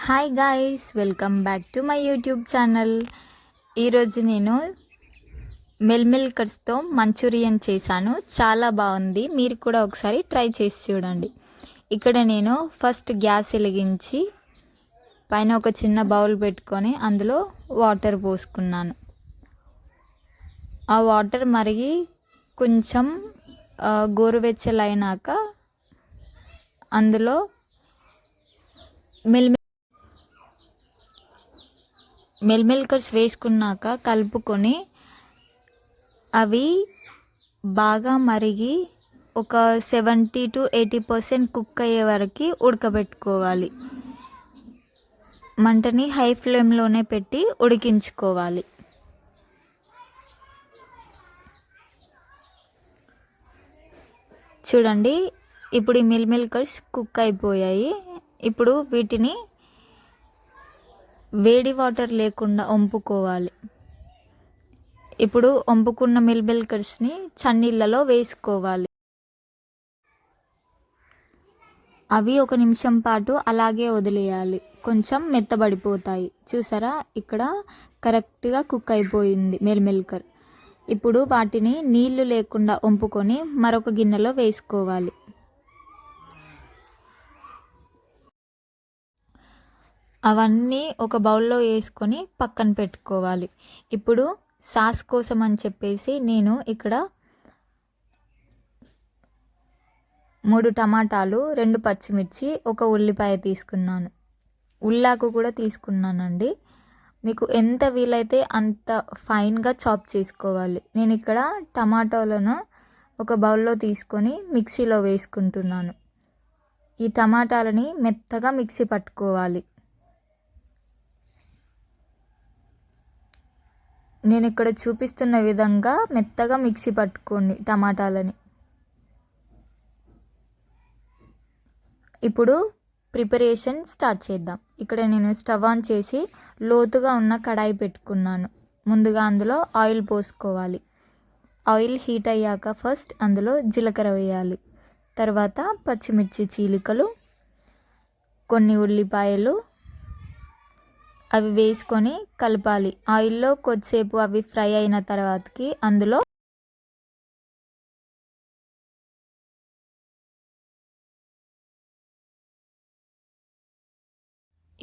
Hi guys, welcome back to my YouTube channel. ఈరోజు నేను మిల్కర్స్తో Manchurian చేశాను. చాలా బాగుంది. మీరు కూడా ఒకసారి ట్రై చేసి చూడండి. ఇక్కడ నేను ఫస్ట్ గ్యాస్ వెలిగించి పైన ఒక చిన్న బౌల్ పెట్టుకొని అందులో వాటర్ పోసుకున్నాను. ఆ వాటర్ మరిగి కొంచెం గోరువెచ్చలైనాక అందులో మిల్కర్స్ వేసుకున్నాక కలుపుకొని అవి బాగా మరిగి ఒక 70 to 80% కుక్ అయ్యే వరకు ఉడకబెట్టుకోవాలి. మంటని హై ఫ్లేమ్లోనే పెట్టి ఉడికించుకోవాలి. చూడండి, ఇప్పుడు ఈ మిల్కర్స్ కుక్ అయిపోయాయి. ఇప్పుడు వీటిని వేడి వాటర్ లేకుండా వంపుకోవాలి. ఇప్పుడు వంపుకున్న మిల్కర్స్ని చన్నీళ్ళలో వేసుకోవాలి. అవి 1 నిమిషం పాటు అలాగే వదిలేయాలి. కొంచెం మెత్తబడిపోతాయి. చూసారా, ఇక్కడ కరెక్ట్గా కుక్ అయిపోయింది మిల్కర్. ఇప్పుడు వాటిని నీళ్లు లేకుండా వంపుకొని మరొక గిన్నెలో వేసుకోవాలి. అవన్నీ ఒక బౌల్లో వేసుకొని పక్కన పెట్టుకోవాలి. ఇప్పుడు సాస్ కోసం అని చెప్పేసి నేను ఇక్కడ 3 టమాటాలు, 2 పచ్చిమిర్చి, 1 ఉల్లిపాయ తీసుకున్నాను. ఉల్లాకు కూడా తీసుకున్నానండి. మీకు ఎంత వీలైతే అంత ఫైన్గా చాప్ చేసుకోవాలి. నేను ఇక్కడ టమాటాలను ఒక బౌల్లో తీసుకొని మిక్సీలో వేసుకుంటున్నాను. ఈ టమాటాలని మెత్తగా మిక్సీ పట్టుకోవాలి. నేను ఇక్కడ చూపిస్తున్న విధంగా మెత్తగా మిక్సీ పట్టుకోండి టమాటాలని. ఇప్పుడు ప్రిపరేషన్ స్టార్ట్ చేద్దాం. ఇక్కడ నేను స్టవ్ ఆన్ చేసి లోతుగా ఉన్న కడాయి పెట్టుకున్నాను. ముందుగా అందులో ఆయిల్ పోసుకోవాలి. ఆయిల్ హీట్ అయ్యాక ఫస్ట్ అందులో జీలకర్ర వేయాలి. తర్వాత పచ్చిమిర్చి చీలికలు, కొన్ని ఉల్లిపాయలు, అవి వేసుకొని కలపాలి. ఆయిల్లో కొద్దిసేపు అవి ఫ్రై అయిన తర్వాతకి అందులో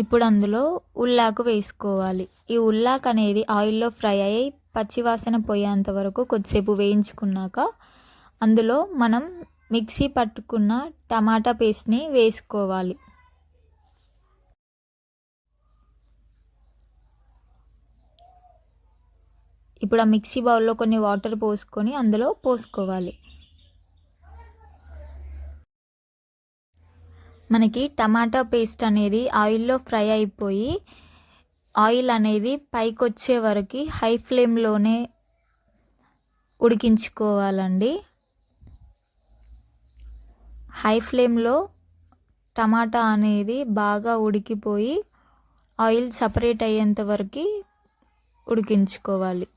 ఇప్పుడు అందులో ఉల్లాకు వేసుకోవాలి. ఈ ఉల్లాకు అనేది ఆయిల్లో ఫ్రై అయ్యి పచ్చివాసన పోయేంత వరకు కొద్దిసేపు వేయించుకున్నాక అందులో మనం మిక్సీ పట్టుకున్న టమాటా పేస్ట్ని వేసుకోవాలి. ఇప్పుడు ఆ మిక్సీ బౌల్లో కొన్ని వాటర్ పోసుకొని అందులో పోసుకోవాలి. మనకి టమాటా పేస్ట్ అనేది ఆయిల్లో ఫ్రై అయిపోయి ఆయిల్ అనేది పైకి వచ్చే వరకు హై ఫ్లేమ్లోనే ఉడికించుకోవాలండి. హై ఫ్లేమ్లో టమాటా అనేది బాగా ఉడికిపోయి ఆయిల్ సపరేట్ అయ్యేంత వరకు ఉడికించుకోవాలి.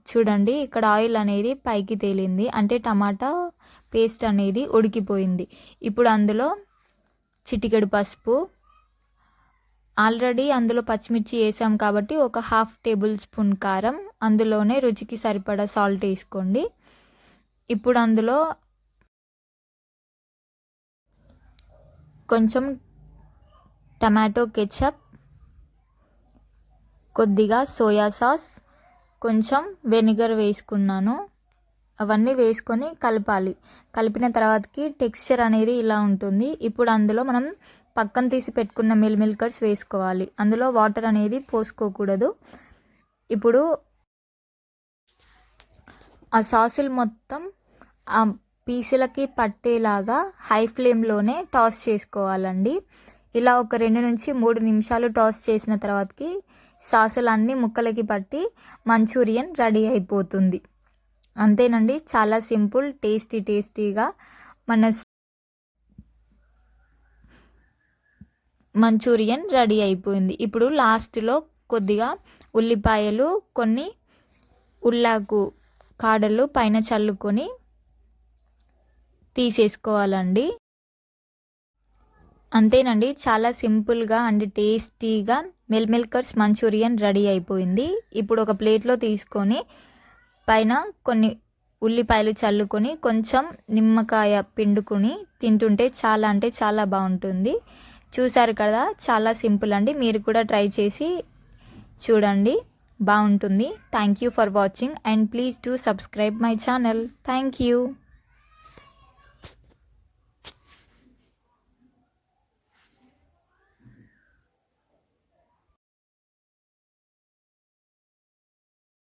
చూడండి, ఇక్కడ ఆయిల్ అనేది పైకి తేలింది, అంటే టమాటా పేస్ట్ అనేది ఉడికిపోయింది. ఇప్పుడు అందులో చిటికెడు పసుపు, ఆల్రెడీ అందులో పచ్చిమిర్చి వేసాం కాబట్టి ఒక 1/2 టేబుల్ స్పూన్ కారం, అందులోనే రుచికి సరిపడా సాల్ట్ వేసుకోండి. ఇప్పుడు అందులో కొంచెం టమాటో కెచప్, కొద్దిగా సోయా సాస్, కొంచెం వెనిగర్ వేసుకున్నాను. అవన్నీ వేసుకొని కలపాలి. కలిపిన తర్వాతకి టెక్స్చర్ అనేది ఇలా ఉంటుంది. ఇప్పుడు అందులో మనం పక్కన తీసి పెట్టుకున్న మిల్కర్స్ వేసుకోవాలి. అందులో వాటర్ అనేది పోసుకోకూడదు. ఇప్పుడు ఆ సాసులు మొత్తం ఆ పీసులకి పట్టేలాగా హై ఫ్లేమ్లోనే టాస్ చేసుకోవాలండి. ఇలా ఒక 2 నుంచి 3 నిమిషాలు టాస్ చేసిన తర్వాతకి సాసులు అన్నీ ముక్కలకి పట్టి మంచూరియన్ రెడీ అయిపోతుంది. అంతేనండి, చాలా సింపుల్, టేస్టీగా మన మంచూరియన్ రెడీ అయిపోయింది. ఇప్పుడు లాస్ట్లో కొద్దిగా ఉల్లిపాయలు, కొన్ని ఉల్లాకు కాడలు పైన చల్లుకొని తీసేసుకోవాలండి. అంతేనండి, చాలా సింపుల్గా అండ్ టేస్టీగా మిల్కర్స్ మంచూరియన్ రెడీ అయిపోయింది. ఇప్పుడు ఒక ప్లేట్లో తీసుకొని పైన కొన్ని ఉల్లిపాయలు చల్లుకొని కొంచెం నిమ్మకాయ పిండుకొని తింటుంటే చాలా అంటే చాలా బాగుంటుంది. చూసారు కదా, చాలా సింపుల్ అండి. మీరు కూడా ట్రై చేసి చూడండి, బాగుంటుంది. Thank you for watching and please do subscribe my channel. Thank you.